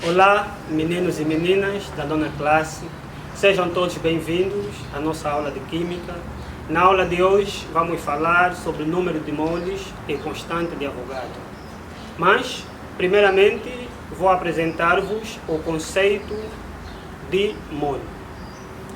Olá, meninos e meninas da nona classe, sejam todos bem-vindos à nossa aula de Química. Na aula de hoje vamos falar sobre o número de moles e constante de Avogadro. Mas, primeiramente, vou apresentar-vos o conceito de mole.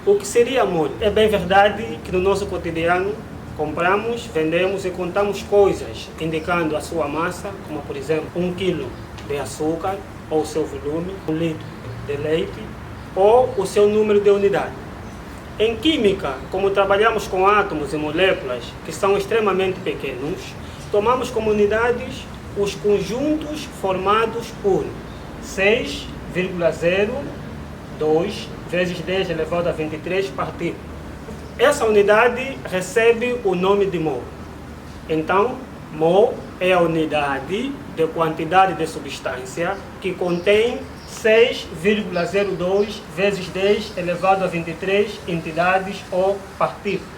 O que seria mole? É bem verdade que no nosso cotidiano compramos, vendemos e contamos coisas indicando a sua massa, como por exemplo 1 kg de açúcar, ou o seu volume, 1 litro de leite, ou o seu número de unidade. Em química, como trabalhamos com átomos e moléculas que são extremamente pequenos, tomamos como unidades os conjuntos formados por 6,02 vezes 10 elevado a 23 partículas. Essa unidade recebe o nome de mol. Então, mol é a unidade de quantidade de substância que contém 6,02 vezes 10 elevado a 23 entidades ou partículas.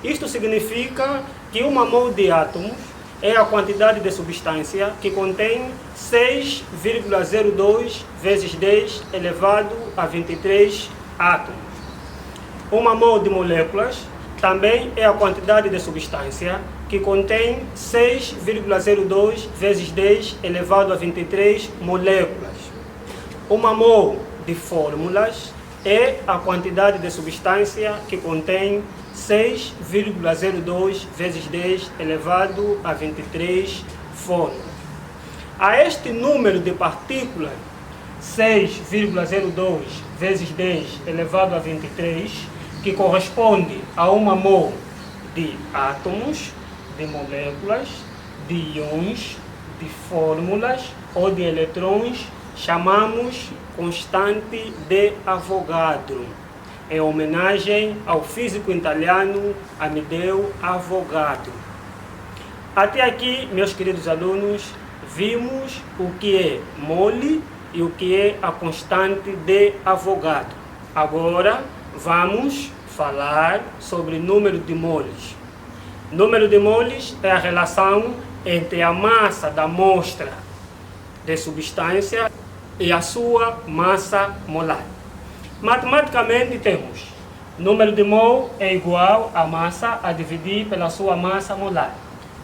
Isto significa que uma mol de átomos é a quantidade de substância que contém 6,02 vezes 10 elevado a 23 átomos. Uma mol de moléculas também é a quantidade de substância que contém 6,02 vezes 10 elevado a 23 moléculas. Uma mol de fórmulas é a quantidade de substância que contém 6,02 vezes 10 elevado a 23 fórmulas. A este número de partículas, 6,02 vezes 10 elevado a 23, que corresponde a uma mol de átomos, de moléculas, de íons, de fórmulas ou de eletrões, chamamos constante de Avogadro, em homenagem ao físico italiano Amedeo Avogadro. Até aqui, meus queridos alunos, vimos o que é mole e o que é a constante de Avogadro. Agora, vamos falar sobre número de moles. Número de moles é a relação entre a massa da amostra de substância e a sua massa molar. Matematicamente temos número de mol é igual a massa a dividir pela sua massa molar,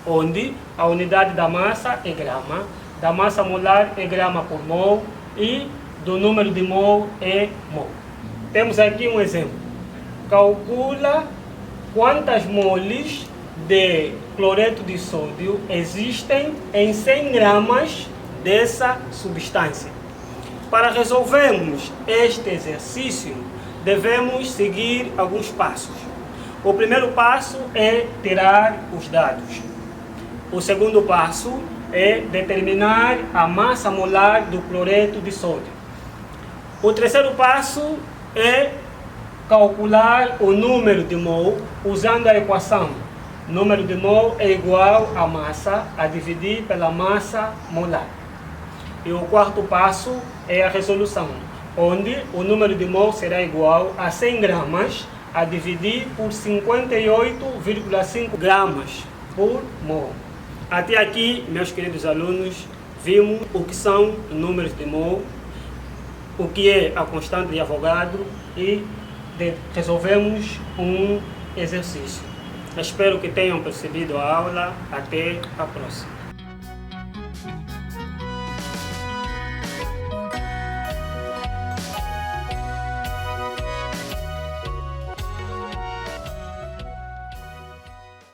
onde a unidade da massa é grama, da massa molar é grama por mol e do número de mol é mol. Temos aqui um exemplo. Calcula quantas moles de cloreto de sódio existem em 100 gramas dessa substância. Para resolvermos este exercício, devemos seguir alguns passos. O primeiro passo é tirar os dados. O segundo passo é determinar a massa molar do cloreto de sódio. O terceiro passo é calcular o número de mol usando a equação. Número de mol é igual a massa a dividir pela massa molar. E o quarto passo é a resolução, onde o número de mol será igual a 100 gramas a dividir por 58,5 gramas por mol. Até aqui, meus queridos alunos, vimos o que são números de mol, o que é a constante de Avogadro e resolvemos um exercício. Espero que tenham percebido a aula. Até a próxima.